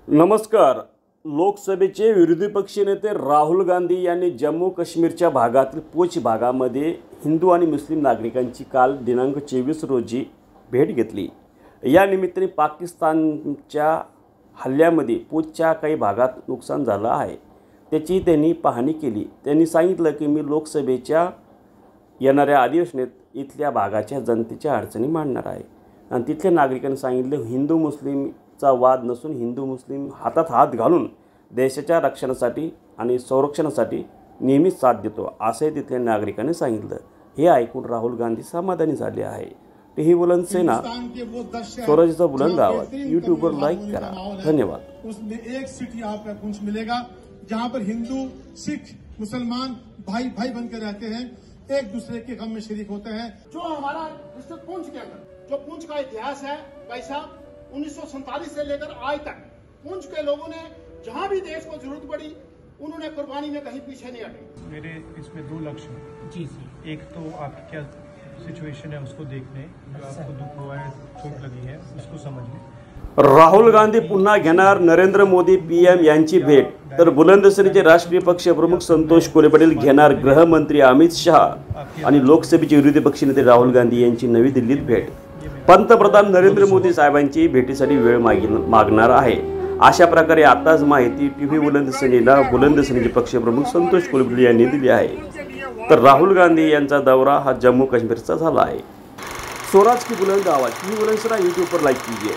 नमस्कार। लोकसभेचे विरोधी पक्षनेते राहुल गांधी यांनी जम्मू काश्मीरच्या भागातील पूंछ भागामध्ये हिंदू आणि मुस्लिम नागरिकांची काल दिनांक 24 रोजी भेट घेतली। या निमित्ताने पाकिस्तानच्या हल्ल्यामध्ये पूंछच्या काही भागात नुकसान झालं आहे, त्याची त्यांनी पाहणी केली। त्यांनी सांगितलं की मी लोकसभेच्या येणाऱ्या अधिवेशनात इथल्या भागाच्या जनतेच्या अडचणी मांडणार आहे आणि तिथल्या नागरिकांनी सांगितलं हिंदू मुस्लिमचा वाद नसून हिंदू मुस्लिम हातात हात घालून देशाच्या रक्षणासाठी आणि संरक्षणासाठी नेहमीच साथ देतो असं तिथल्या नागरिकांनी सांगितलं। हे ऐकून राहुल गांधी समाधानी झाले आहे। टीव्ही बुलंद सेना, स्वराज्याचा बुलंद आवाज यूट्यूब पर लाइक करा। धन्यवाद। उसमें एक सीट यहाँ पे पूंछ मिलेगा जहाँ पर हिंदू सिख मुसलमान भाई भाई बनकर रहते हैं, एक दूसरे के गम में शरीक होते हैं। जो हमारा डिस्ट्रिक्ट पूंछ के अंदर जो पूंछ का इतिहास है भाई साहब 1947 से लेकर आज तक पूंछ के लोगों ने जहां भी देश को जरूरत पड़ी उन्होंने कुर्बानी में कहीं पीछे नहीं हटे। मेरे इसमें दो लक्ष्य हैं जी सर। एक तो आपकी क्या सिचुएशन है उसको देखने, जो आपको दुख हुआ है, चोट लगी है, उसको समझने। राहुल गांधी पुन्हा घेणार नरेंद्र मोदी पीएम यांची भेट, तर बुलंदशहरीचे राष्ट्रीय पक्ष प्रमुख संतोष कोल्हे पाटील घेणार गृहमंत्री अमित शहा आणि लोकसभेचे विरोधी पक्षनेते राहुल गांधी यांची नवी दिल्लीत भेट। पंतप्रधान नरेंद्र मोदी साहेबांची भेटीसाठी वेळ मागणार आहे अशा प्रकारे आताच माहिती टीव्ही बुलंदशहरीचे पक्षप्रमुख संतोष कोल्हे पाटील यांनी दिली आहे। तर राहुल गांधी यांचा दौरा हा जम्मू काश्मीरचा झाला आहे। स्वराज की बुलंद आवाज टीव्ही बुलंदशहर यूट्यूब पर लाइक कीजिए।